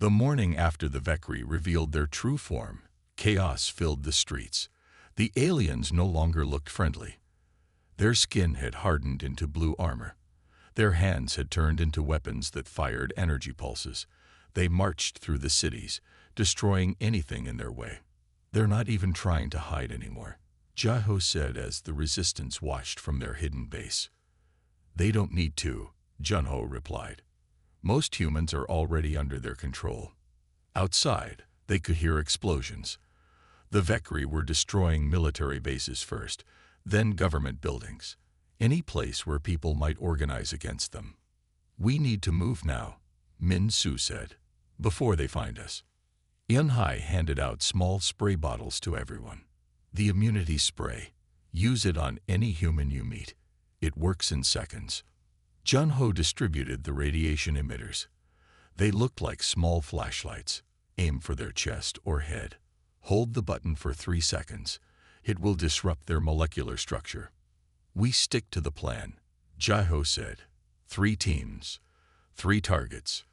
The morning after the Vekri revealed their true form, chaos filled the streets. The aliens no longer looked friendly. Their skin had hardened into blue armor. Their hands had turned into weapons that fired energy pulses. They marched through the cities, destroying anything in their way. "They're not even trying to hide anymore," Jaho said as the resistance washed from their hidden base. "They don't need to," Junho replied. "Most humans are already under their control." Outside, they could hear explosions. The Vekri were destroying military bases first, then government buildings, any place where people might organize against them. "We need to move now," Min Su said, "before they find us." Yunhai handed out small spray bottles to everyone. "The immunity spray. Use it on any human you meet. It works in seconds." Junho distributed the radiation emitters. They looked like small flashlights. "Aim for their chest or head. Hold the button for 3 seconds. It will disrupt their molecular structure." "We stick to the plan," Jaiho said. 3 teams, 3 targets.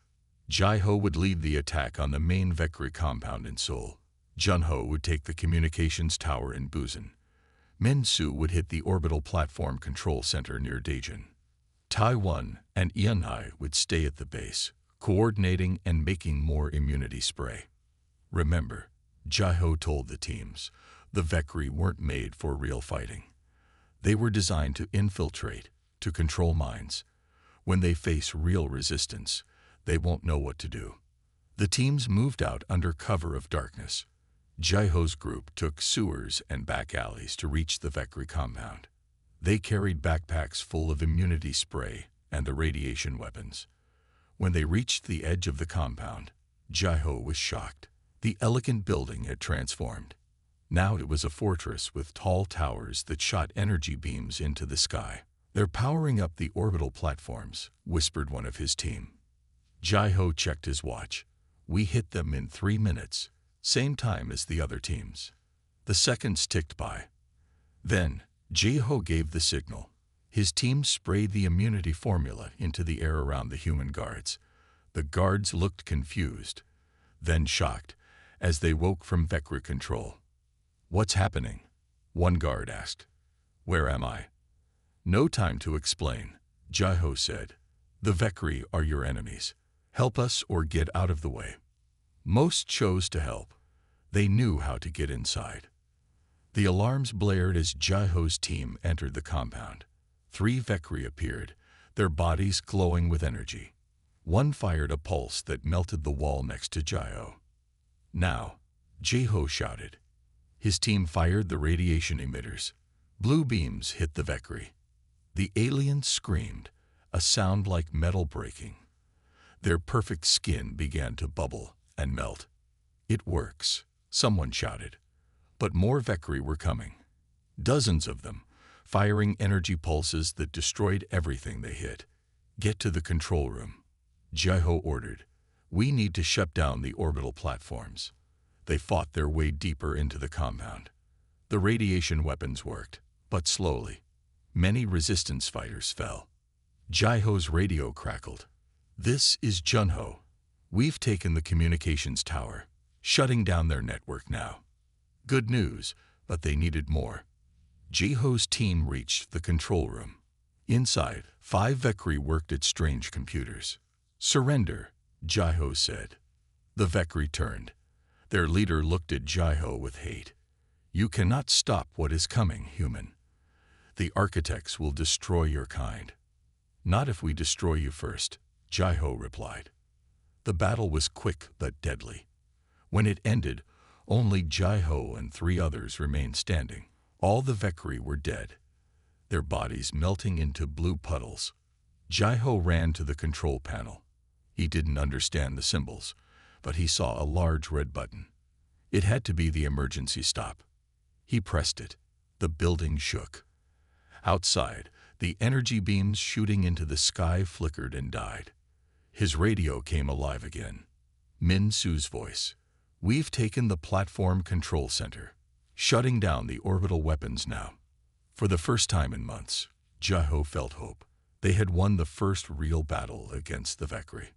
Jaiho would lead the attack on the main Vekri compound in Seoul. Junho would take the communications tower in Busan. Min Su would hit the orbital platform control center near Daejeon. Taiwan and Yunhai would stay at the base, coordinating and making more immunity spray. "Remember," Jaiho told the teams, "the Vekri weren't made for real fighting. They were designed to infiltrate, to control minds. When they face real resistance, they won't know what to do." The teams moved out under cover of darkness. Jaiho's group took sewers and back alleys to reach the Vekri compound. They carried backpacks full of immunity spray and the radiation weapons. When they reached the edge of the compound, Jaiho was shocked. The elegant building had transformed. Now it was a fortress with tall towers that shot energy beams into the sky. "They're powering up the orbital platforms," whispered one of his team. Jaiho checked his watch. "We hit them in 3 minutes, same time as the other teams." The seconds ticked by. Then, Jaiho gave the signal. His team sprayed the immunity formula into the air around the human guards. The guards looked confused, then shocked, as they woke from Vekri control. "What's happening?" one guard asked. "Where am I?" "No time to explain," Jaiho said. "The Vekri are your enemies. Help us or get out of the way." Most chose to help. They knew how to get inside. The alarms blared as Jaiho's team entered the compound. 3 Vekri appeared, their bodies glowing with energy. One fired a pulse that melted the wall next to Jaiho. "Now," Jaiho shouted. His team fired the radiation emitters. Blue beams hit the Vekri. The aliens screamed, a sound like metal breaking. Their perfect skin began to bubble and melt. "It works," someone shouted. But more Vekri were coming. Dozens of them, firing energy pulses that destroyed everything they hit. "Get to the control room," Jaiho ordered. "We need to shut down the orbital platforms." They fought their way deeper into the compound. The radiation weapons worked, but slowly. Many resistance fighters fell. Jaiho's radio crackled. "This is Junho. We've taken the communications tower, shutting down their network now." Good news, but they needed more. Jaiho's team reached the control room. Inside, 5 Vekri worked at strange computers. "Surrender," Jaiho said. The Vekri turned. Their leader looked at Jaiho with hate. "You cannot stop what is coming, human. The architects will destroy your kind." "Not if we destroy you first," Jaiho replied. The battle was quick but deadly. When it ended, only Jaiho and 3 others remained standing. All the Vekri were dead, their bodies melting into blue puddles. Jaiho ran to the control panel. He didn't understand the symbols, but he saw a large red button. It had to be the emergency stop. He pressed it. The building shook. Outside, the energy beams shooting into the sky flickered and died. His radio came alive again. Min Su's voice. "We've taken the platform control center, shutting down the orbital weapons now." For the first time in months, Jaiho felt hope. They had won the first real battle against the Vekri.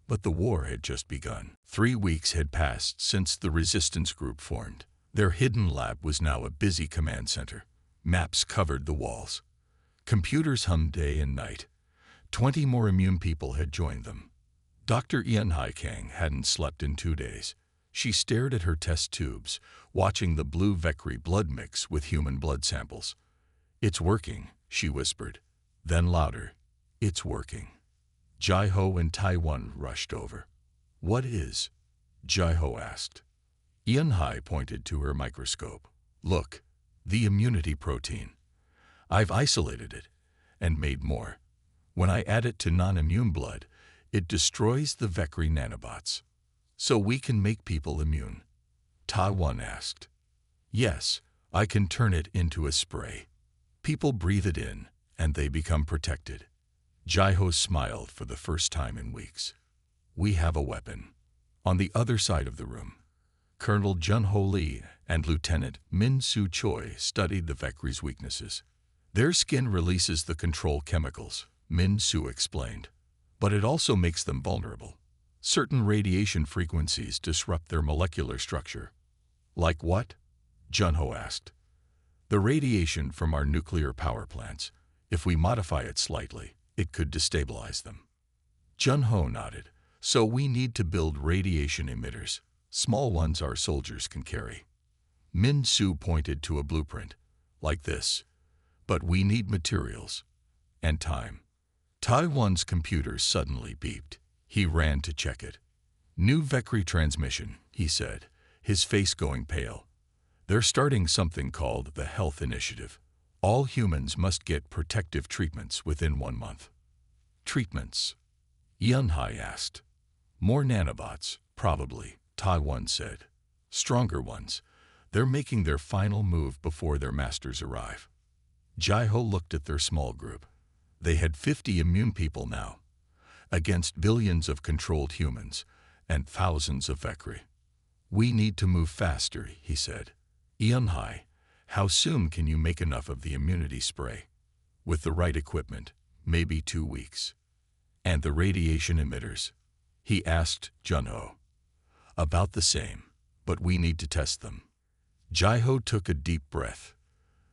But the war had just begun. 3 weeks had passed since the resistance group formed. Their hidden lab was now a busy command center. Maps covered the walls. Computers hummed day and night. 20 more immune people had joined them. Dr. Ian Kang hadn't slept in 2 days. She stared at her test tubes, watching the blue Vekri blood mix with human blood samples. "It's working," she whispered. Then louder, "It's working." Jai-Ho and Taiwan rushed over. "What is?" Jai-Ho asked. Ian pointed to her microscope. "Look, the immunity protein. I've isolated it and made more. When I add it to non-immune blood, it destroys the Vekri nanobots. So we can make people immune." Taiwan asked. "Yes, I can turn it into a spray. People breathe it in, and they become protected." Jai-Ho smiled for the first time in weeks. "We have a weapon." On the other side of the room, Colonel Jun-Ho Lee and Lieutenant Min-Soo Choi studied the Vekri's weaknesses. "Their skin releases the control chemicals," Min-Soo explained. "But it also makes them vulnerable. Certain radiation frequencies disrupt their molecular structure." "Like what?" Jun-Ho asked. "The radiation from our nuclear power plants. If we modify it slightly, it could destabilize them." Jun-Ho nodded. "So we need to build radiation emitters, small ones our soldiers can carry." Min-Soo pointed to a blueprint. "Like this. But we need materials. And time." Taiwan's computer suddenly beeped. He ran to check it. "New Vekri transmission," he said, his face going pale. "They're starting something called the Health Initiative. All humans must get protective treatments within 1 month." "Treatments?" Yunhai asked. "More nanobots, probably," Taiwan said. "Stronger ones. They're making their final move before their masters arrive." Jai-Ho looked at their small group. They had 50 immune people now, against billions of controlled humans and thousands of Vekri. "We need to move faster," he said. "Yunhai, how soon can you make enough of the immunity spray?" "With the right equipment, maybe 2 weeks." "And the radiation emitters?" he asked Jun-Ho. "About the same, but we need to test them." Jai-Ho took a deep breath.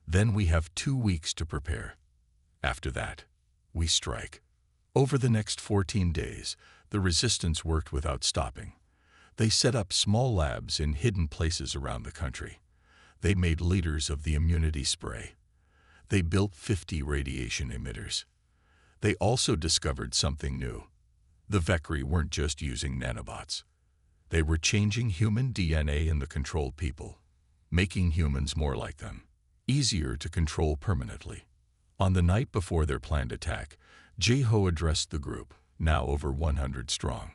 "Then we have 2 weeks to prepare. After that, we strike." Over the next 14 days, the resistance worked without stopping. They set up small labs in hidden places around the country. They made liters of the immunity spray. They built 50 radiation emitters. They also discovered something new. The Vekri weren't just using nanobots. They were changing human DNA in the controlled people, making humans more like them, easier to control permanently. On the night before their planned attack, Jai-Ho addressed the group, now over 100 strong.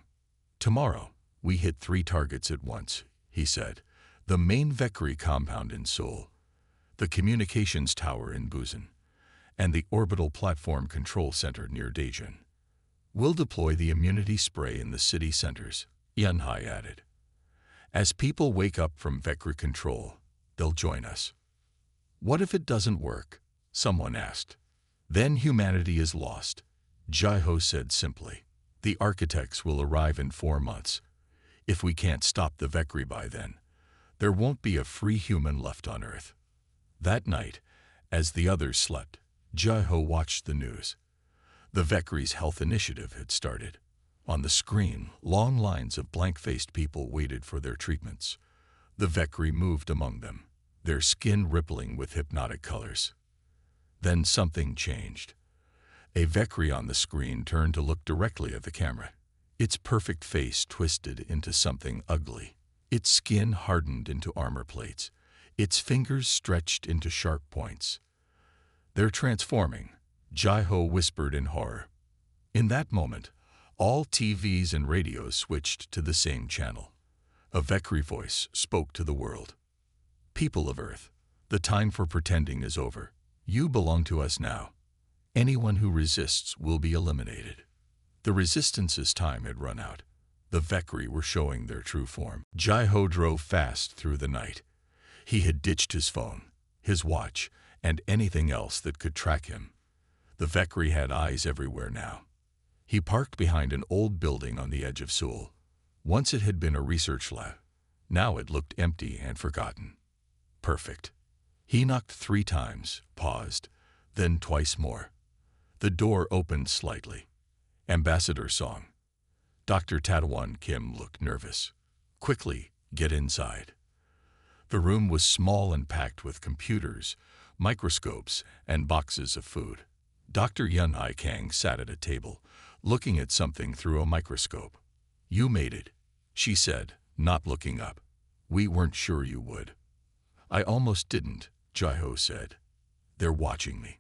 "Tomorrow, we hit 3 targets at once," he said. "The main Vekri compound in Seoul, the communications tower in Busan, and the orbital platform control center near Daejeon. We'll deploy the immunity spray in the city centers," Yunhai added. "As people wake up from Vekri control, they'll join us." "What if it doesn't work?" someone asked. "Then humanity is lost," Jai-Ho said simply. "The architects will arrive in 4 months. If we can't stop the Vekri by then, there won't be a free human left on Earth." That night, as the others slept, Jai-Ho watched the news. The Vekri's health initiative had started. On the screen, long lines of blank-faced people waited for their treatments. The Vekri moved among them, their skin rippling with hypnotic colors. Then something changed. A Vekri on the screen turned to look directly at the camera. Its perfect face twisted into something ugly. Its skin hardened into armor plates. Its fingers stretched into sharp points. "They're transforming," Jai-Ho whispered in horror. In that moment, all TVs and radios switched to the same channel. A Vekri voice spoke to the world. "People of Earth, the time for pretending is over. You belong to us now. Anyone who resists will be eliminated." The resistance's time had run out. The Vekri were showing their true form. Jai-Ho drove fast through the night. He had ditched his phone, his watch, and anything else that could track him. The Vekri had eyes everywhere now. He parked behind an old building on the edge of Seoul. Once it had been a research lab. Now it looked empty and forgotten. Perfect. He knocked 3 times, paused, then twice more. The door opened slightly. Ambassador Song. Dr. Tadawon Kim looked nervous. Quickly, get inside. The room was small and packed with computers, microscopes, and boxes of food. Dr. Yunhai Kang sat at a table, looking at something through a microscope. You made it, she said, not looking up. We weren't sure you would. I almost didn't, Jai-ho said. They're watching me.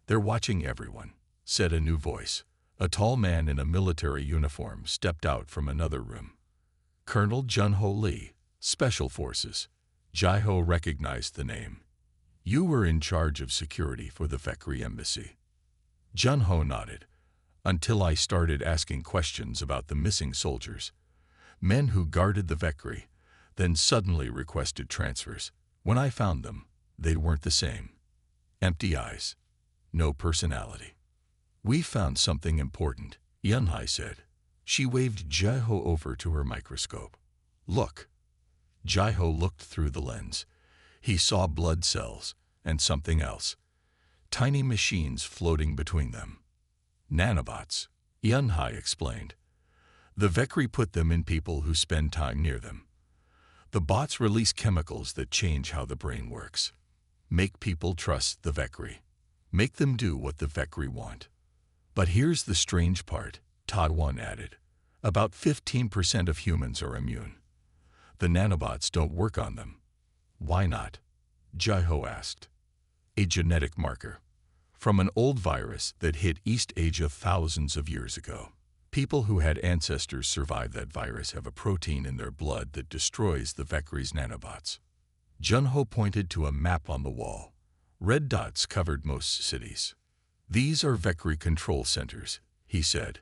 They're watching everyone, said a new voice. A tall man in a military uniform stepped out from another room. Colonel Jun-ho Lee, Special Forces. Jai-ho recognized the name. You were in charge of security for the Vekri embassy. Jun-ho nodded, until I started asking questions about the missing soldiers. Men who guarded the Vekri, then suddenly requested transfers. When I found them, they weren't the same. Empty eyes. No personality. We found something important, Yunhai said. She waved Jai-ho over to her microscope. Look. Jai-ho looked through the lens. He saw blood cells and something else. Tiny machines floating between them. Nanobots, Yunhai explained. The Vekri put them in people who spend time near them. The bots release chemicals that change how the brain works. Make people trust the Vekri. Make them do what the Vekri want. But here's the strange part, Tadawon added. About 15% of humans are immune. The nanobots don't work on them. Why not? Jai-ho asked. A genetic marker. From an old virus that hit East Asia thousands of years ago. People who had ancestors survive that virus have a protein in their blood that destroys the Vekri's nanobots. Jun-ho pointed to a map on the wall. Red dots covered most cities. These are Vekri control centers, he said.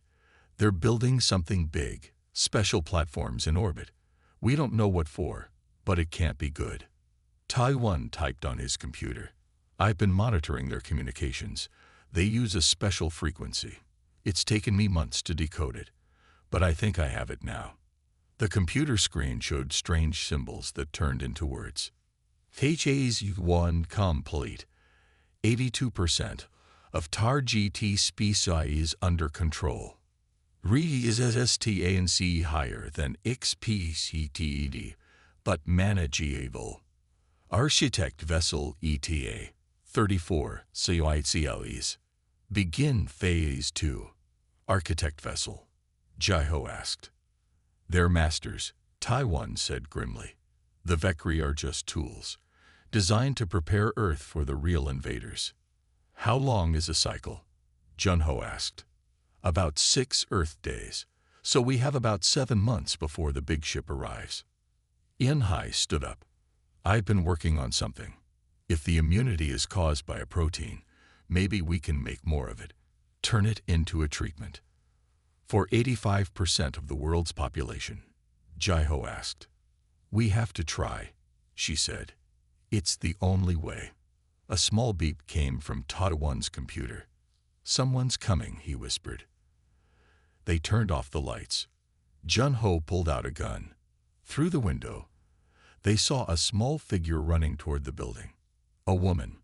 They're building something big, special platforms in orbit. We don't know what for, but it can't be good. Taiwan typed on his computer. I've been monitoring their communications. They use a special frequency. It's taken me months to decode it, but I think I have it now. The computer screen showed strange symbols that turned into words. HFY complete. 82% of TAR GT species under control. RESSTANC higher than XPCTED, but manageable. Architect vessel ETA 34 CICLEs. Begin Phase 2. Architect vessel. Jai-ho asked. They're masters, Taiwan said grimly. The Vekri are just tools, designed to prepare Earth for the real invaders. How long is a cycle? Jun-ho asked. About 6 Earth days, so we have about 7 months before the big ship arrives. Yunhai stood up. I've been working on something. If the immunity is caused by a protein, maybe we can make more of it. Turn it into a treatment. For 85% of the world's population, Jai-ho asked. We have to try, she said. It's the only way. A small beep came from Tadawon's computer. Someone's coming, he whispered. They turned off the lights. Jun-ho pulled out a gun. Through the window, they saw a small figure running toward the building. A woman.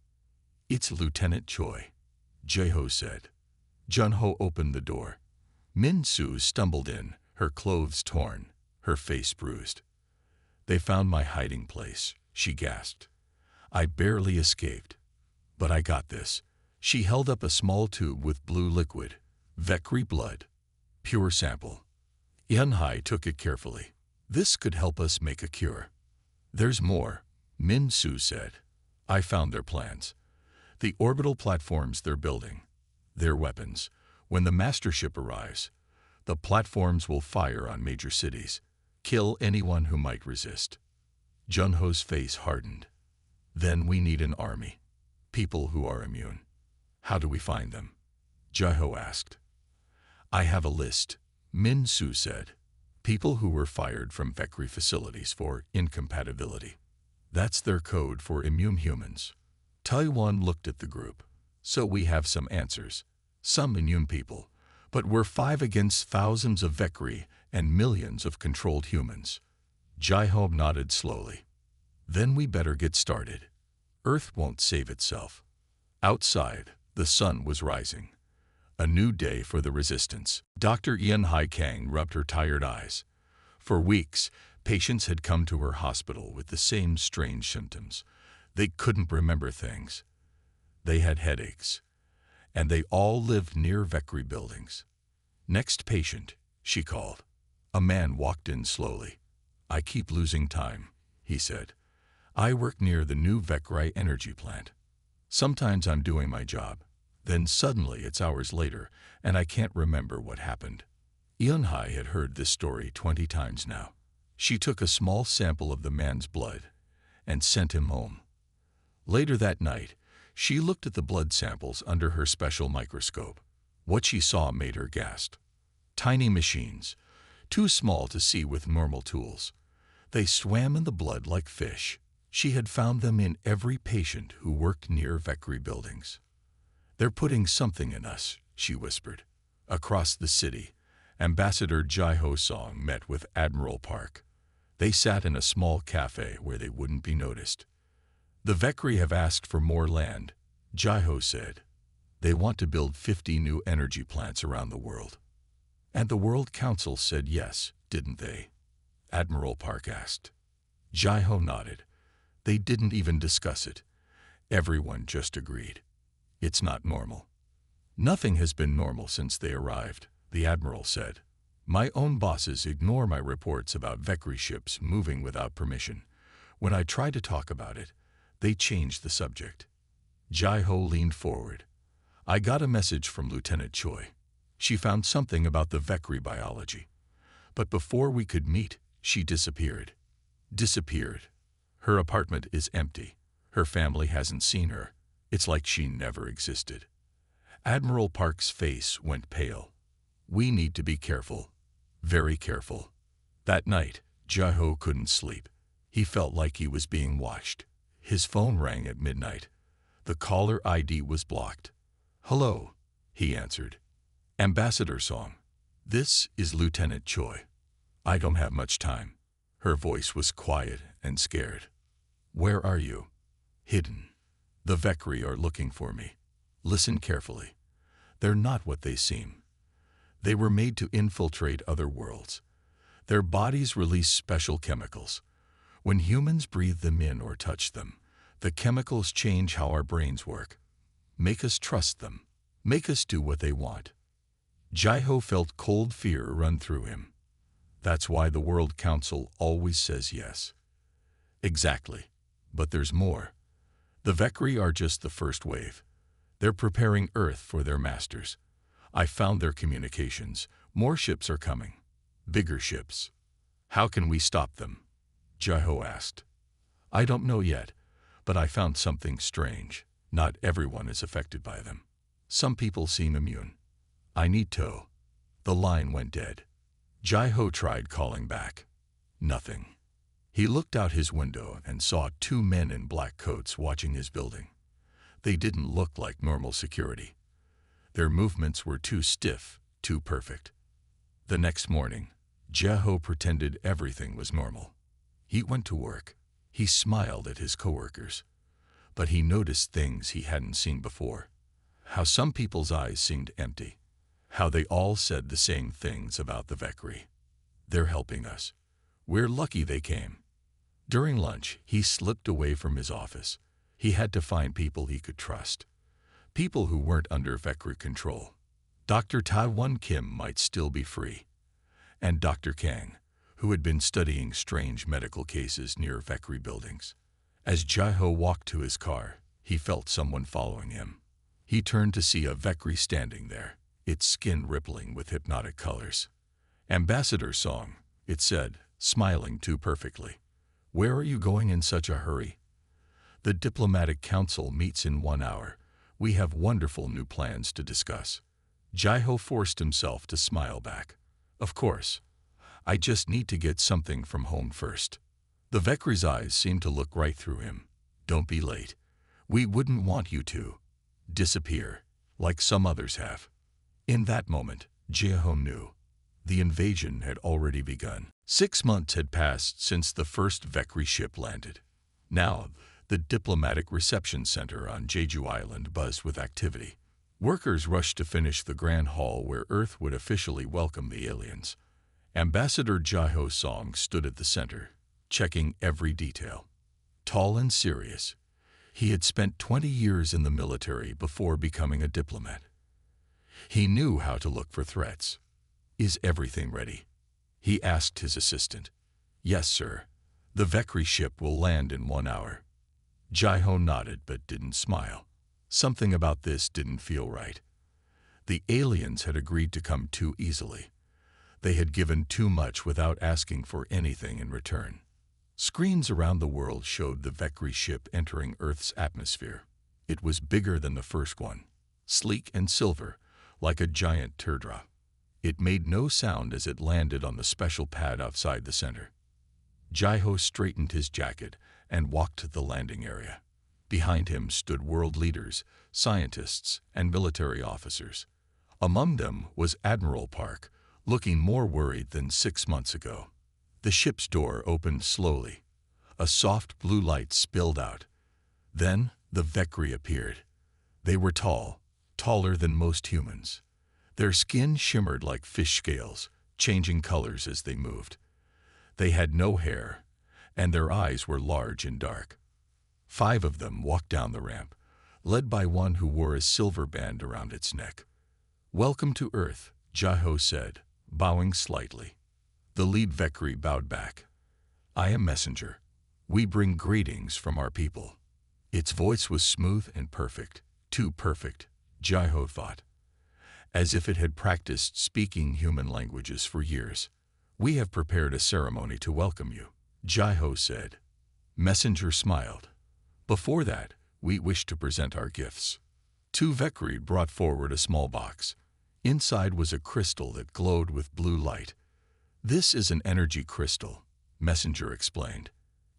It's Lieutenant Choi, Jai-ho said. Jun-ho opened the door. Min-soo stumbled in, her clothes torn, her face bruised. They found my hiding place, she gasped. I barely escaped. But I got this. She held up a small tube with blue liquid. Vekri blood. Pure sample. Yunhai took it carefully. This could help us make a cure. There's more, Min-soo said. I found their plans. The orbital platforms they're building. Their weapons. When the master ship arrives, the platforms will fire on major cities. Kill anyone who might resist. Jun-ho's face hardened. Then we need an army. People who are immune. How do we find them? Jai-ho asked. I have a list, Min-soo said. People who were fired from Vekri facilities for incompatibility. That's their code for immune humans. Taiwan looked at the group. So we have some answers. Some immune people, But we're 5 against thousands of Vekri and millions of controlled humans. Jai-Ho nodded slowly. Then we better get started. Earth won't save itself. Outside, the sun was rising. A new day for the resistance. Dr. Ian Hai Kang rubbed her tired eyes. For weeks, patients had come to her hospital with the same strange symptoms. They couldn't remember things. They had headaches. And they all lived near Vekri buildings. Next patient, she called. A man walked in slowly. I keep losing time, he said. I work near the new Vekri energy plant. Sometimes I'm doing my job. Then suddenly it's hours later, and I can't remember what happened. Eunhai had heard this story 20 times now. She took a small sample of the man's blood and sent him home. Later that night, she looked at the blood samples under her special microscope. What she saw made her gasp. Tiny machines, too small to see with normal tools. They swam in the blood like fish. She had found them in every patient who worked near Vekri buildings. They're putting something in us, she whispered. Across the city, Ambassador Jai-Ho Song met with Admiral Park. They sat in a small cafe where they wouldn't be noticed. The Vekri have asked for more land, Jai-Ho said. They want to build 50 new energy plants around the world. And the World Council said yes, didn't they? Admiral Park asked. Jai-Ho nodded. They didn't even discuss it. Everyone just agreed. It's not normal. Nothing has been normal since they arrived, the Admiral said. My own bosses ignore my reports about Vekri ships moving without permission. When I try to talk about it, they change the subject. Jai-Ho leaned forward. I got a message from Lieutenant Choi. She found something about the Vekri biology. But before we could meet, she disappeared. Disappeared. Her apartment is empty. Her family hasn't seen her. It's like she never existed. Admiral Park's face went pale. We need to be careful. Very careful. That night, Jai-Ho couldn't sleep. He felt like he was being watched. His phone rang at midnight. The caller ID was blocked. Hello, he answered. Ambassador Song. This is Lieutenant Choi. I don't have much time. Her voice was quiet and scared. Where are you? Hidden. The Vekri are looking for me. Listen carefully. They're not what they seem. They were made to infiltrate other worlds. Their bodies release special chemicals. When humans breathe them in or touch them, the chemicals change how our brains work. Make us trust them. Make us do what they want. Jai-Ho felt cold fear run through him. That's why the World Council always says yes. Exactly. But there's more. The Vekri are just the first wave. They're preparing Earth for their masters. I found their communications. More ships are coming. Bigger ships. How can we stop them? Jai-Ho asked. I don't know yet, but I found something strange. Not everyone is affected by them. Some people seem immune. I need to. The line went dead. Jai-Ho tried calling back. Nothing. He looked out his window and saw 2 men in black coats watching his building. They didn't look like normal security. Their movements were too stiff, too perfect. The next morning, Jai-Ho pretended everything was normal. He went to work. He smiled at his coworkers. But he noticed things he hadn't seen before. How some people's eyes seemed empty. How they all said the same things about the Vekri. They're helping us. We're lucky they came. During lunch, he slipped away from his office. He had to find people he could trust. People who weren't under Vekri control. Dr. Taiwan Kim might still be free. And Dr. Kang, who had been studying strange medical cases near Vekri buildings. As Jai-Ho walked to his car, he felt someone following him. He turned to see a Vekri standing there, its skin rippling with hypnotic colors. Ambassador Song, it said, smiling too perfectly. Where are you going in such a hurry? The diplomatic council meets in 1 hour. We have wonderful new plans to discuss. Jai-Ho forced himself to smile back. Of course. I just need to get something from home first. The Vekri's eyes seemed to look right through him. Don't be late. We wouldn't want you to disappear, like some others have. In that moment, Jeho knew. The invasion had already begun. 6 months had passed since the first Vekri ship landed. Now, the diplomatic reception center on Jeju Island buzzed with activity. Workers rushed to finish the grand hall where Earth would officially welcome the aliens. Ambassador Jeho Song stood at the center, checking every detail. Tall and serious, he had spent 20 years in the military before becoming a diplomat. He knew how to look for threats. "Is everything ready?" he asked his assistant. "Yes, sir. The Vekri ship will land in 1 hour." Jeho nodded but didn't smile. Something about this didn't feel right. The aliens had agreed to come too easily. They had given too much without asking for anything in return. Screens around the world showed the Vekri ship entering Earth's atmosphere. It was bigger than the first one, sleek and silver, like a giant teardrop. It made no sound as it landed on the special pad outside the center. Jeho straightened his jacket and walked to the landing area. Behind him stood world leaders, scientists, and military officers. Among them was Admiral Park, looking more worried than 6 months ago. The ship's door opened slowly. A soft blue light spilled out. Then the Vekri appeared. They were tall, taller than most humans. Their skin shimmered like fish scales, changing colors as they moved. They had no hair, and their eyes were large and dark. 5 of them walked down the ramp, led by one who wore a silver band around its neck. "Welcome to Earth," Jeho said, bowing slightly. The lead Vekri bowed back. "I am Messenger. We bring greetings from our people." Its voice was smooth and perfect, too perfect, Jeho thought, as if it had practiced speaking human languages for years. "We have prepared a ceremony to welcome you," Jeho said. Messenger smiled. "Before that, we wish to present our gifts." 2 Vekri brought forward a small box. Inside was a crystal that glowed with blue light. "This is an energy crystal," Messenger explained.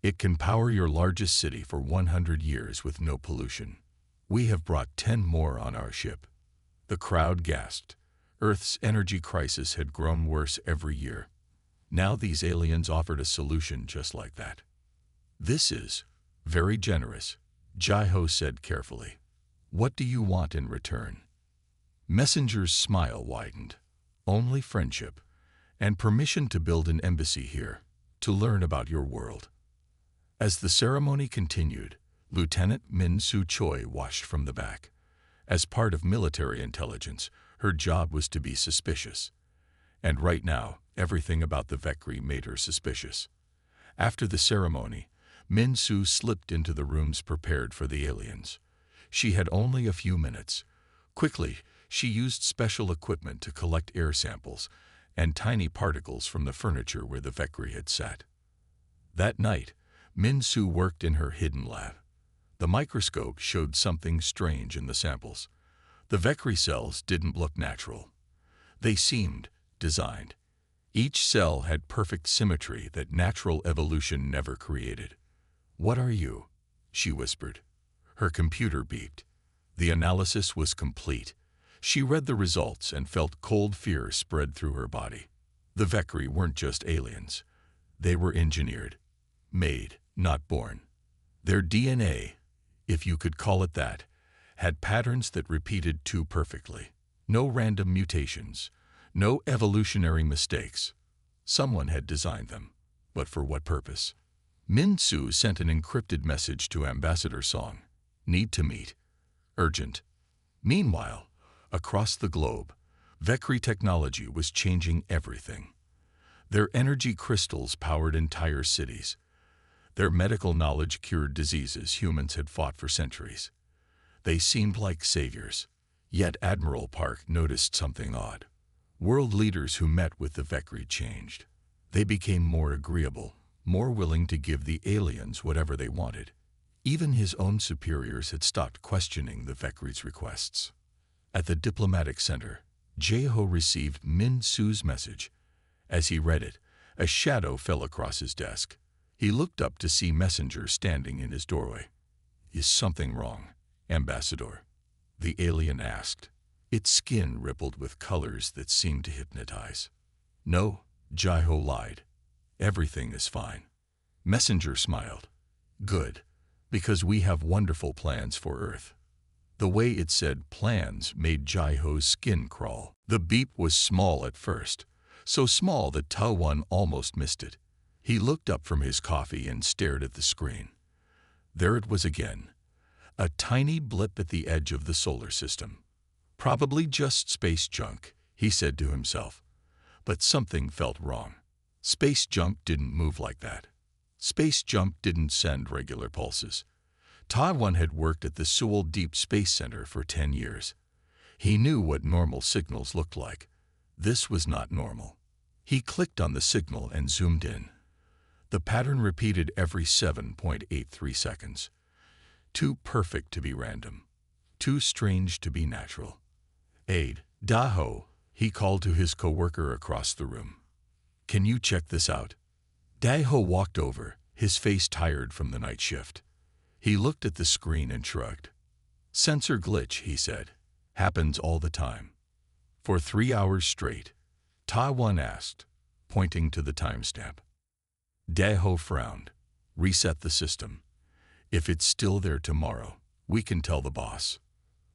"It can power your largest city for 100 years with no pollution. We have brought 10 more on our ship." The crowd gasped. Earth's energy crisis had grown worse every year. Now these aliens offered a solution just like that. "This is very generous," Jeho said carefully. "What do you want in return?" Messenger's smile widened. "Only friendship, and permission to build an embassy here, to learn about your world." As the ceremony continued, Lieutenant Min-Soo Choi watched from the back. As part of military intelligence, her job was to be suspicious. And right now, everything about the Vekri made her suspicious. After the ceremony, Min-Soo slipped into the rooms prepared for the aliens. She had only a few minutes. Quickly, she used special equipment to collect air samples and tiny particles from the furniture where the Vekri had sat. That night, Min-Soo worked in her hidden lab. The microscope showed something strange in the samples. The Vekri cells didn't look natural. They seemed designed. Each cell had perfect symmetry that natural evolution never created. "What are you?" she whispered. Her computer beeped. The analysis was complete. She read the results and felt cold fear spread through her body. The Vekri weren't just aliens. They were engineered, made, not born. Their DNA, if you could call it that, had patterns that repeated too perfectly. No random mutations, no evolutionary mistakes. Someone had designed them, but for what purpose? Min-Soo sent an encrypted message to Ambassador Song. "Need to meet. Urgent." Meanwhile, across the globe, Vekri technology was changing everything. Their energy crystals powered entire cities. Their medical knowledge cured diseases humans had fought for centuries. They seemed like saviors. Yet Admiral Park noticed something odd. World leaders who met with the Vekri changed. They became more agreeable, more willing to give the aliens whatever they wanted. Even his own superiors had stopped questioning the Vekri's requests. At the diplomatic center, Jeho received Min-Soo's message. As he read it, a shadow fell across his desk. He looked up to see Messenger standing in his doorway. "Is something wrong, Ambassador?" the alien asked. Its skin rippled with colors that seemed to hypnotize. No, Jai-Ho lied. Everything is fine. Messenger smiled. Good, because we have wonderful plans for Earth. The way it said plans made Jai-Ho's skin crawl. The beep was small at first, so small that Ta-One almost missed it. He looked up from his coffee and stared at the screen. There it was again, a tiny blip at the edge of the solar system. Probably just space junk, he said to himself. But something felt wrong. Space junk didn't move like that. Space junk didn't send regular pulses. Ta-One had worked at the Seoul Deep Space Center for 10 years. He knew what normal signals looked like. This was not normal. He clicked on the signal and zoomed in. The pattern repeated every 7.83 seconds. Too perfect to be random. Too strange to be natural. Aide, Daho, he called to his coworker across the room. Can you check this out? Daho walked over, his face tired from the night shift. He looked at the screen and shrugged. Sensor glitch, he said. Happens all the time. For 3 hours straight, Ta-One asked, pointing to the timestamp. Daho frowned. Reset the system. If it's still there tomorrow, we can tell the boss.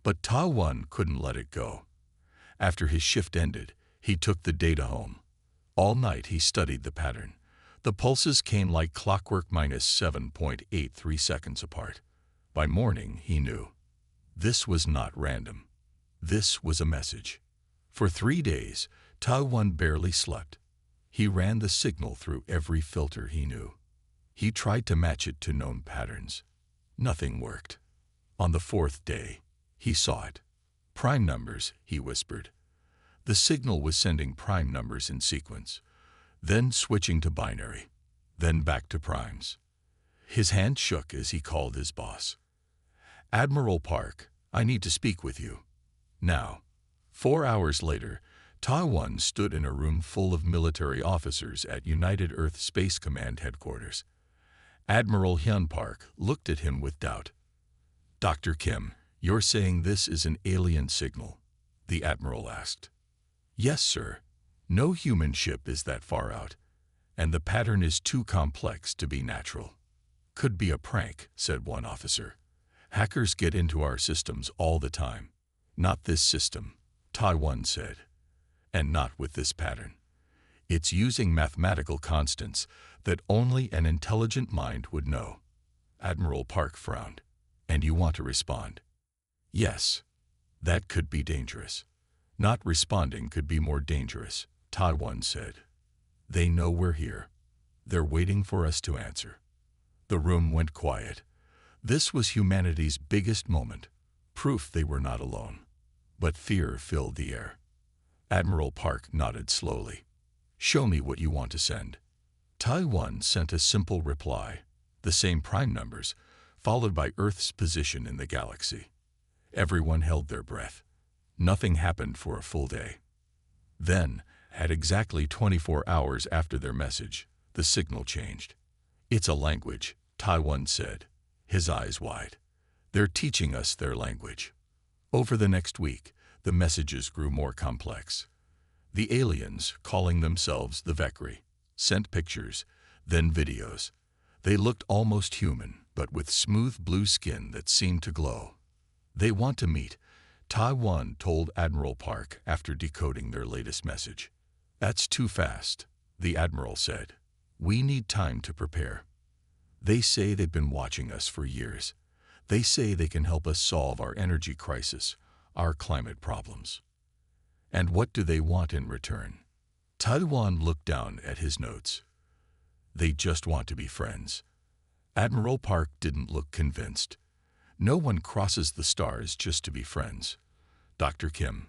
But Ta-One couldn't let it go. After his shift ended, he took the data home. All night he studied the pattern. The pulses came like clockwork minus 7.83 seconds apart. By morning, he knew. This was not random. This was a message. For 3 days, Ta-One barely slept. He ran the signal through every filter he knew. He tried to match it to known patterns. Nothing worked. On the 4th day, he saw it. Prime numbers, he whispered. The signal was sending prime numbers in sequence, then switching to binary, then back to primes. His hand shook as he called his boss. Admiral Park, I need to speak with you. Now. 4 hours later, Ta-One stood in a room full of military officers at United Earth Space Command headquarters. Admiral Hyun Park looked at him with doubt. Dr. Kim, you're saying this is an alien signal? The Admiral asked. Yes, sir. No human ship is that far out, and the pattern is too complex to be natural. Could be a prank, said one officer. Hackers get into our systems all the time. Not this system, Ta-One said. And not with this pattern. It's using mathematical constants that only an intelligent mind would know. Admiral Park frowned. And you want to respond? Yes. That could be dangerous. Not responding could be more dangerous, Ta-One said. They know we're here. They're waiting for us to answer. The room went quiet. This was humanity's biggest moment, proof they were not alone. But fear filled the air. Admiral Park nodded slowly. Show me what you want to send. Ta-One sent a simple reply, the same prime numbers, followed by Earth's position in the galaxy. Everyone held their breath. Nothing happened for a full day. Then, at exactly 24 hours after their message, the signal changed. It's a language, Ta-One said, his eyes wide. They're teaching us their language. Over the next week, the messages grew more complex. The aliens, calling themselves the Vekri, sent pictures, then videos. They looked almost human, but with smooth blue skin that seemed to glow. They want to meet, Ta-One told Admiral Park after decoding their latest message. That's too fast, the Admiral said. We need time to prepare. They say they've been watching us for years. They say they can help us solve our energy crisis, our climate problems. And what do they want in return? Ta-One looked down at his notes. They just want to be friends. Admiral Park didn't look convinced. No one crosses the stars just to be friends. Dr. Kim.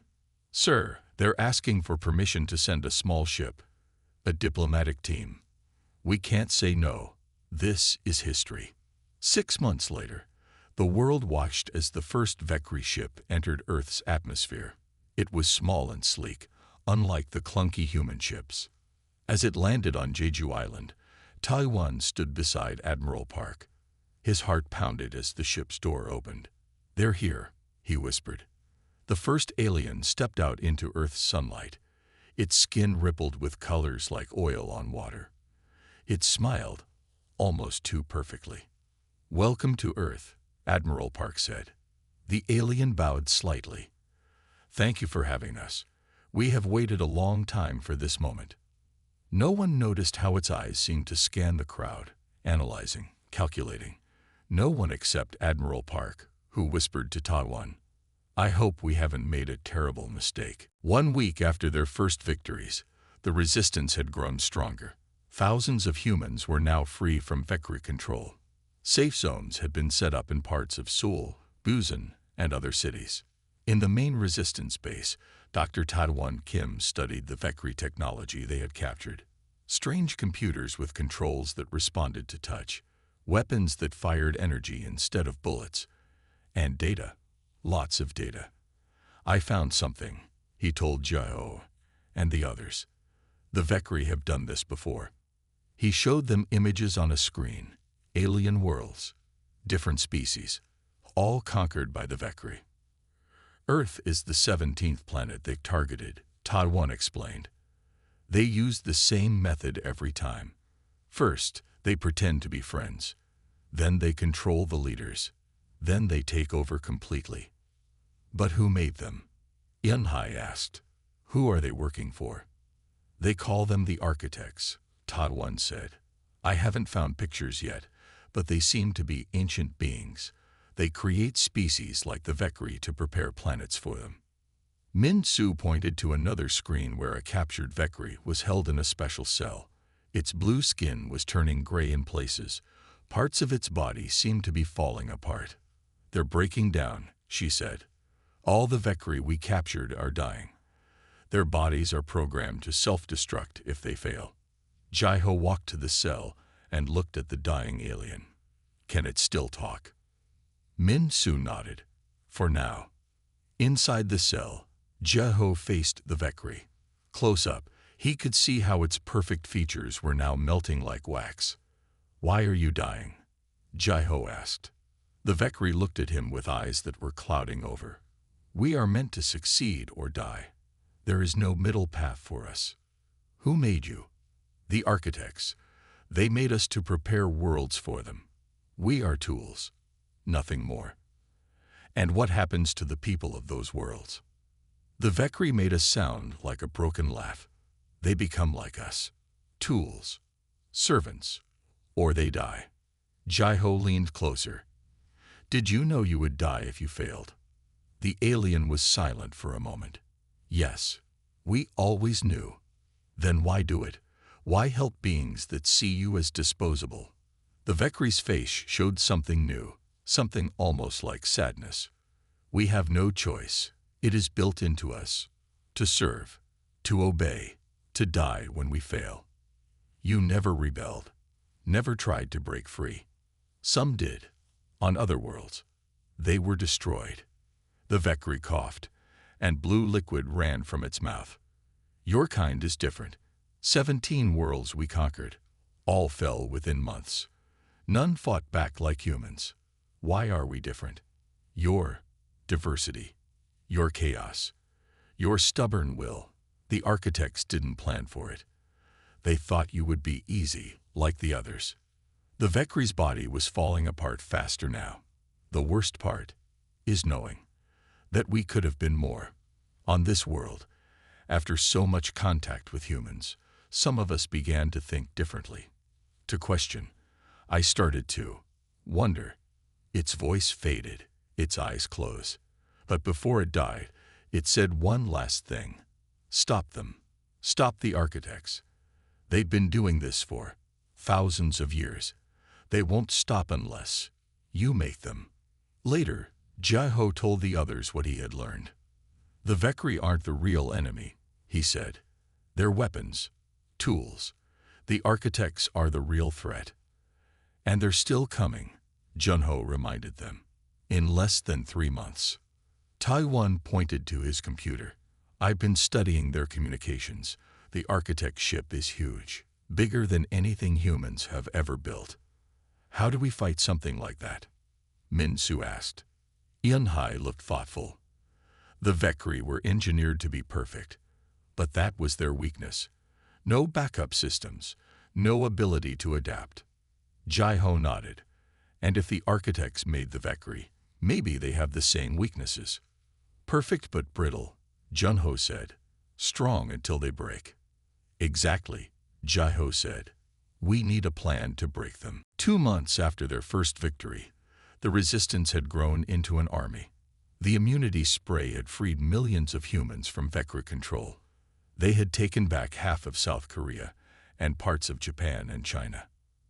Sir, they're asking for permission to send a small ship, a diplomatic team. We can't say no. This is history. 6 months later, the world watched as the first Vekri ship entered Earth's atmosphere. It was small and sleek, unlike the clunky human ships. As it landed on Jeju Island, Ta-One stood beside Admiral Park. His heart pounded as the ship's door opened. They're here, he whispered. The first alien stepped out into Earth's sunlight. Its skin rippled with colors like oil on water. It smiled, almost too perfectly. "Welcome to Earth," Admiral Park said. The alien bowed slightly. "Thank you for having us. We have waited a long time for this moment." No one noticed how its eyes seemed to scan the crowd, analyzing, calculating. No one except Admiral Park, who whispered to Taiwan, "I hope we haven't made a terrible mistake." 1 week after their first victories, the resistance had grown stronger. Thousands of humans were now free from Vekri control. Safe zones had been set up in parts of Seoul, Busan, and other cities. In the main resistance base, Dr. Taiwan Kim studied the Vekri technology they had captured. Strange computers with controls that responded to touch, weapons that fired energy instead of bullets, and data. Lots of data. "I found something," he told Jiao and the others. "The Vekri have done this before." He showed them images on a screen, alien worlds, different species, all conquered by the Vekri. "Earth is the 17th planet they targeted," Taiwan explained. "They use the same method every time. First, they pretend to be friends. Then they control the leaders. Then they take over completely." "But who made them?" Yunhai asked. "Who are they working for?" "They call them the architects," Taiwan said. "I haven't found pictures yet, but they seem to be ancient beings. They create species like the Vekri to prepare planets for them." Min Su pointed to another screen where a captured Vekri was held in a special cell. Its blue skin was turning gray in places. Parts of its body seemed to be falling apart. "They're breaking down," she said. "All the Vekri we captured are dying. Their bodies are programmed to self-destruct if they fail." Jiho walked to the cell and looked at the dying alien. "Can it still talk?" Min Su nodded. "For now." Inside the cell, Jiho faced the Vekri. Close up, he could see how its perfect features were now melting like wax. "Why are you dying?" Jiho asked. The Vekri looked at him with eyes that were clouding over. "We are meant to succeed or die. There is no middle path for us." "Who made you?" "The architects. They made us to prepare worlds for them. We are tools, nothing more." "And what happens to the people of those worlds?" The Vekri made a sound like a broken laugh. "They become like us. Tools. Servants. Or they die." Jiho leaned closer. "Did you know you would die if you failed?" The alien was silent for a moment. "Yes. We always knew." "Then why do it? Why help beings that see you as disposable?" The Vekri's face showed something new, something almost like sadness. "We have no choice. It is built into us. To serve, to obey, to die when we fail." "You never rebelled, never tried to break free." "Some did, on other worlds. They were destroyed." The Vekri coughed, and blue liquid ran from its mouth. "Your kind is different. 17 worlds we conquered. All fell within months. None fought back like humans. Why are we different? Your diversity, your chaos, your stubborn will. The architects didn't plan for it. They thought you would be easy, like the others." The Vekri's body was falling apart faster now. "The worst part is knowing that we could have been more. On this world, after so much contact with humans, some of us began to think differently, to question. I started to wonder." Its voice faded, its eyes closed. But before it died, it said one last thing. "Stop them. Stop the architects. They've been doing this for thousands of years. They won't stop unless you make them." Later, Jiho told the others what he had learned. "The Vekri aren't the real enemy," he said. "They're weapons, tools. The architects are the real threat. And they're still coming," Junho reminded them. "In less than 3 months." Taiwan pointed to his computer. "I've been studying their communications. The architect ship is huge, bigger than anything humans have ever built." "How do we fight something like that?" Min Su asked. Yunhai looked thoughtful. The Vekri were engineered to be perfect, but that was their weakness. No backup systems, no ability to adapt. Jai-Ho nodded. And if the architects made the Vekri, maybe they have the same weaknesses. Perfect but brittle, Jun-Ho said. Strong until they break. Exactly, Jai-Ho said. We need a plan to break them. 2 months after their first victory, the resistance had grown into an army. The immunity spray had freed millions of humans from Vekri control. They had taken back half of South Korea and parts of Japan and China.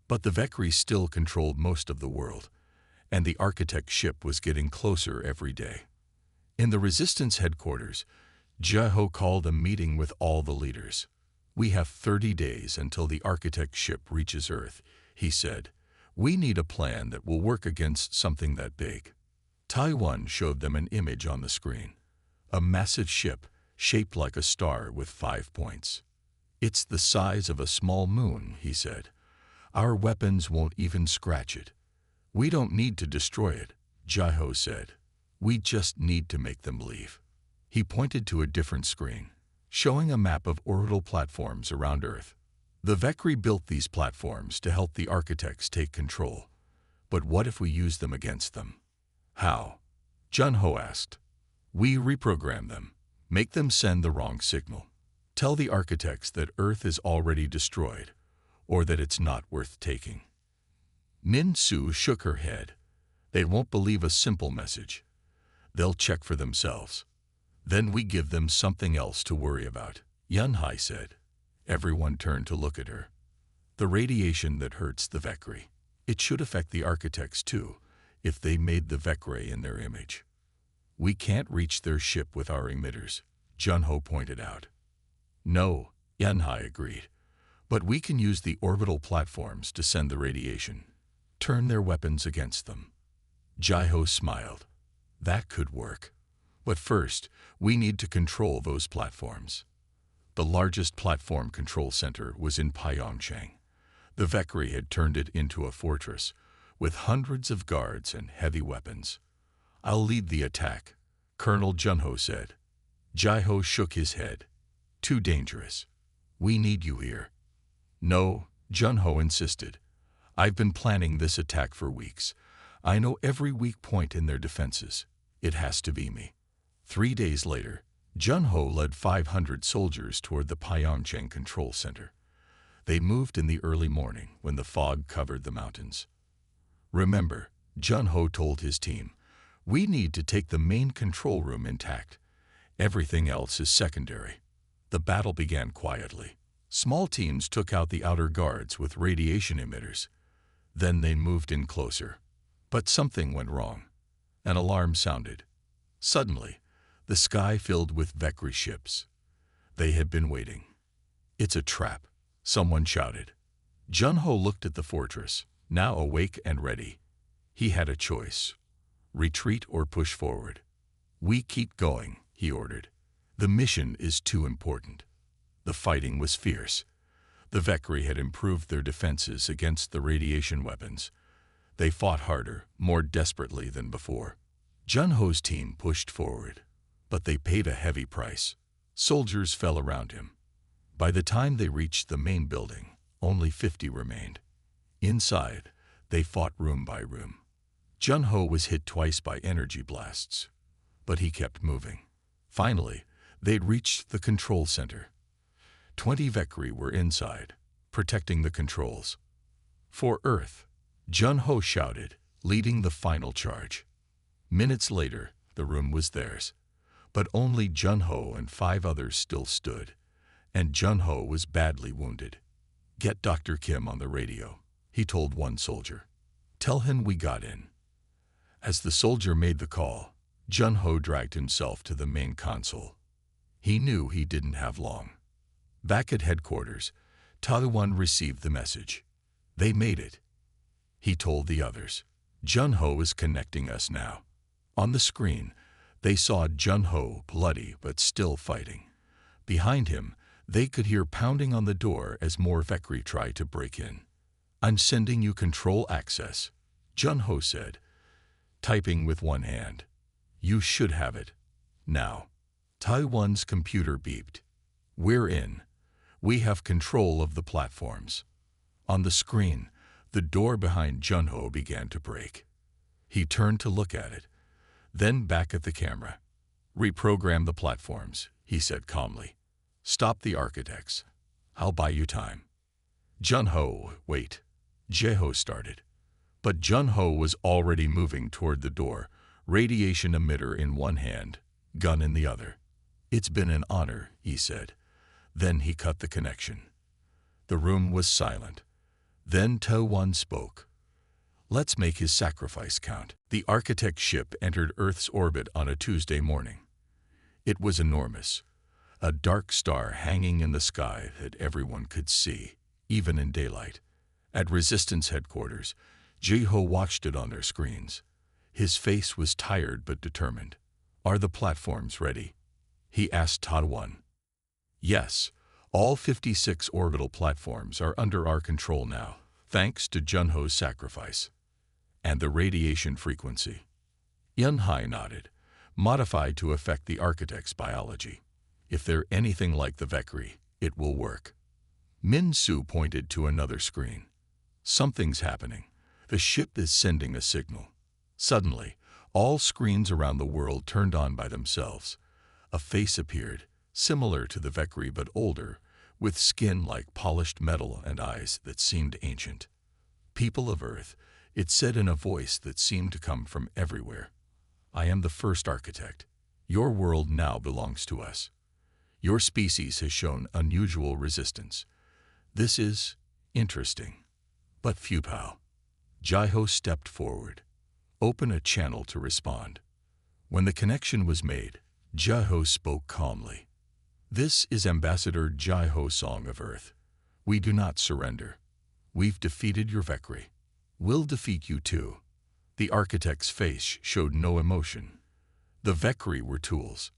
But the Vekri still controlled most of the world, and the architect ship was getting closer every day. In the resistance headquarters, Jai-Ho called a meeting with all the leaders. We have 30 days until the architect ship reaches Earth, he said. We need a plan that will work against something that big. Taiwan showed them an image on the screen. A massive ship shaped like a star with 5 points. It's the size of a small moon, he said. Our weapons won't even scratch it. We don't need to destroy it, Jai-Ho said. We just need to make them leave. He pointed to a different screen, showing a map of orbital platforms around Earth. The Vekri built these platforms to help the architects take control. But what if we use them against them? How? Jun-Ho asked. We reprogram them, make them send the wrong signal. Tell the architects that Earth is already destroyed, or that it's not worth taking. Min-Su shook her head. They won't believe a simple message. They'll check for themselves. Then we give them something else to worry about, Yun-Hai said. Everyone turned to look at her. The radiation that hurts the Vekri. It should affect the architects too, if they made the Vekri in their image. We can't reach their ship with our emitters, Jun-Ho pointed out. No, Yun-Hai agreed. But we can use the orbital platforms to send the radiation. Turn their weapons against them. Jai-Ho smiled. That could work. But first, we need to control those platforms. The largest platform control center was in Pyeongchang. The Vekri had turned it into a fortress, with hundreds of guards and heavy weapons. I'll lead the attack, Colonel Jun-Ho said. Jai-Ho shook his head. Too dangerous. We need you here. No, Jun-Ho insisted. I've been planning this attack for weeks. I know every weak point in their defenses. It has to be me. 3 days later, Jun-Ho led 500 soldiers toward the Pyeongchang Control Center. They moved in the early morning when the fog covered the mountains. Remember, Jun-Ho told his team, we need to take the main control room intact. Everything else is secondary. The battle began quietly. Small teams took out the outer guards with radiation emitters. Then they moved in closer. But something went wrong. An alarm sounded. Suddenly, the sky filled with Vekri ships. They had been waiting. It's a trap, someone shouted. Jun-Ho looked at the fortress, now awake and ready. He had a choice. Retreat or push forward. We keep going, he ordered. The mission is too important. The fighting was fierce. The Vekri had improved their defenses against the radiation weapons. They fought harder, more desperately than before. Jun-Ho's team pushed forward, but they paid a heavy price. Soldiers fell around him. By the time they reached the main building, only 50 remained. Inside, they fought room by room. Jun-Ho was hit twice by energy blasts, but he kept moving. Finally, they'd reached the control center. 20 Vekri were inside, protecting the controls. For Earth, Jun-Ho shouted, leading the final charge. Minutes later, the room was theirs. But only Jun-Ho and 5 others still stood, and Jun-Ho was badly wounded. Get Dr. Kim on the radio, he told one soldier. Tell him we got in. As the soldier made the call, Jun-Ho dragged himself to the main console. He knew he didn't have long. Back at headquarters, Taiwan received the message. They made it. He told the others. Jun-Ho is connecting us now. On the screen, they saw Jun-Ho bloody but still fighting. Behind him, they could hear pounding on the door as more Vekri tried to break in. I'm sending you control access, Jun-Ho said, typing with one hand. You should have it. Now, Taiwan's computer beeped. We're in. We have control of the platforms. On the screen, the door behind Junho began to break. He turned to look at it, then back at the camera. Reprogram the platforms, he said calmly. Stop the architects. I'll buy you time. Junho, wait. Jeho started. But Junho was already moving toward the door, radiation emitter in one hand, gun in the other. It's been an honor, he said. Then he cut the connection. The room was silent. Then Taiwan spoke. Let's make his sacrifice count. The architect ship entered Earth's orbit on a Tuesday morning. It was enormous, a dark star hanging in the sky that everyone could see, even in daylight. At Resistance headquarters, Jiho watched it on their screens. His face was tired but determined. Are the platforms ready? He asked Taiwan. Yes, all 56 orbital platforms are under our control now, thanks to Junho's sacrifice. And the radiation frequency? Yunhai nodded, modified to affect the architect's biology. If they're anything like the Vekri, it will work. Min Su pointed to another screen. Something's happening. The ship is sending a signal. Suddenly, all screens around the world turned on by themselves. A face appeared, similar to the Vekri but older, with skin like polished metal and eyes that seemed ancient. People of Earth, it said in a voice that seemed to come from everywhere. I am the first architect. Your world now belongs to us. Your species has shown unusual resistance. This is interesting, but futile. Jiho stepped forward. Open a channel to respond. When the connection was made, Jiho spoke calmly. This is Ambassador Jiho Song of Earth. We do not surrender. We've defeated your Vekri. We'll defeat you too. The architect's face showed no emotion. The Vekri were tools.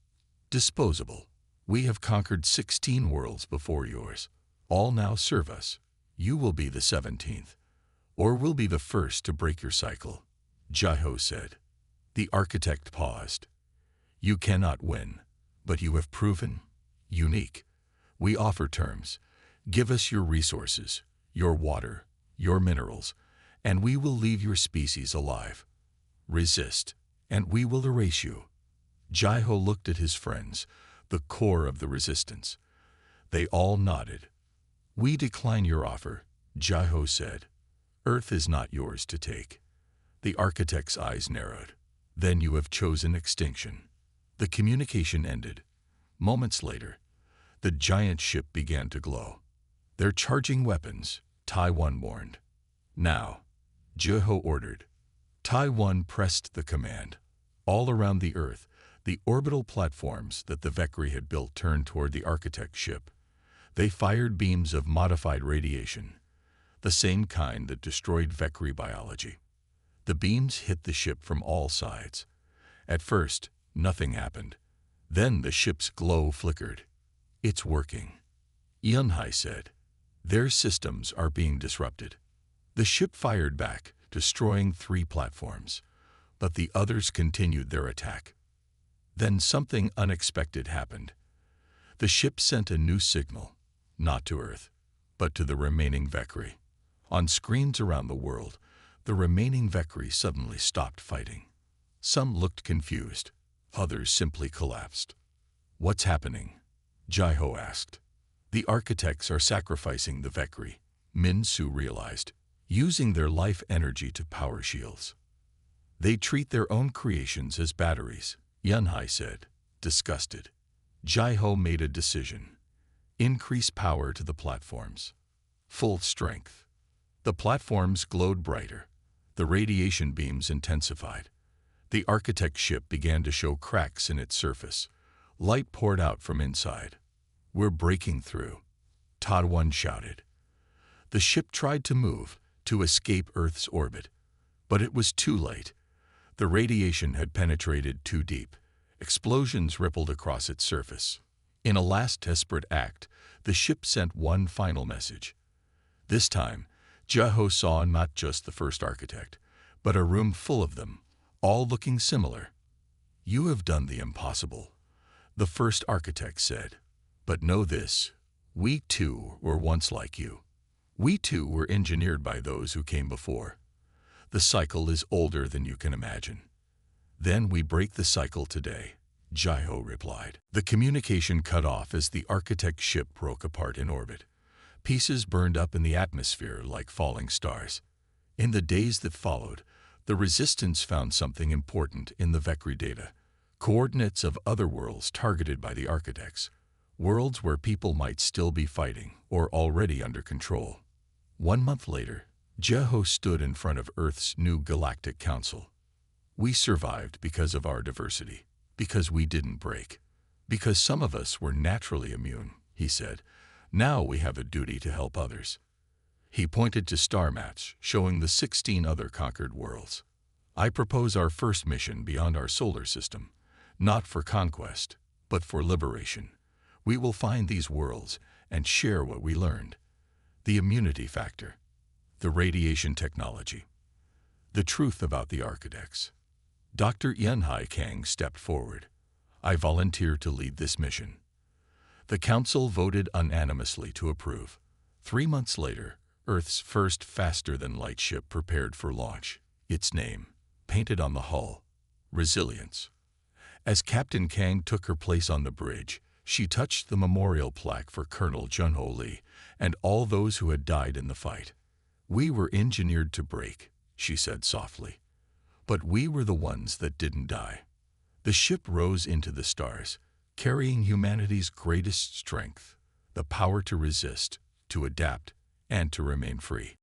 Disposable. We have conquered 16 worlds before yours. All now serve us. You will be the 17th. Or we'll be the first to break your cycle, Jiho said. The architect paused. You cannot win, but you have proven unique. We offer terms. Give us your resources, your water, your minerals, and we will leave your species alive. Resist, and we will erase you. Jiho looked at his friends, the core of the resistance. They all nodded. We decline your offer, Jiho said. Earth is not yours to take. The architect's eyes narrowed. Then you have chosen extinction. The communication ended. Moments later, the giant ship began to glow. They're charging weapons, Taiwan warned. Now, Jiho ordered. Taiwan pressed the command. All around the Earth, the orbital platforms that the Vekri had built turned toward the architect's ship. They fired beams of modified radiation, the same kind that destroyed Vekri biology. The beams hit the ship from all sides. At first, nothing happened. Then the ship's glow flickered. It's working, Yunhai said. Their systems are being disrupted. The ship fired back, destroying 3 platforms, but the others continued their attack. Then something unexpected happened. The ship sent a new signal, not to Earth, but to the remaining Vekri. On screens around the world, the remaining Vekri suddenly stopped fighting. Some looked confused, others simply collapsed. What's happening? Jiho asked. The architects are sacrificing the Vekri, Min Su realized, using their life energy to power shields. They treat their own creations as batteries, Yunhai said, disgusted. Jiho made a decision. Increase power to the platforms. Full strength. The platforms glowed brighter. The radiation beams intensified. The architect's ship began to show cracks in its surface. Light poured out from inside. We're breaking through, Taiwan shouted. The ship tried to move, to escape Earth's orbit, but it was too late. The radiation had penetrated too deep. Explosions rippled across its surface. In a last desperate act, the ship sent one final message. This time, Jiho saw not just the first architect, but a room full of them, all looking similar. You have done the impossible, The first architect said, "But know this, we too were once like you. We too were engineered by those who came before. The cycle is older than you can imagine." "Then we break the cycle today," Jai-Ho replied. The communication cut off as the architect's ship broke apart in orbit. Pieces burned up in the atmosphere like falling stars. In the days that followed, the Resistance found something important in the Vekri data: coordinates of other worlds targeted by the architects, worlds where people might still be fighting or already under control. 1 month later, Jai-Ho stood in front of Earth's new Galactic Council. "We survived because of our diversity, because we didn't break, because some of us were naturally immune," he said. "Now we have a duty to help others." He pointed to star maps showing the 16 other conquered worlds. "I propose our first mission beyond our solar system, not for conquest, but for liberation. We will find these worlds and share what we learned: the immunity factor, the radiation technology, the truth about the architects." Dr. Yunhai Kang stepped forward. "I volunteer to lead this mission." The council voted unanimously to approve. 3 months later, Earth's first faster-than-light ship prepared for launch. Its name, painted on the hull: Resilience. As Captain Kang took her place on the bridge, she touched the memorial plaque for Colonel Jun-Ho Lee and all those who had died in the fight. "We were engineered to break," she said softly, "but we were the ones that didn't die." The ship rose into the stars, carrying humanity's greatest strength: the power to resist, to adapt, and to remain free.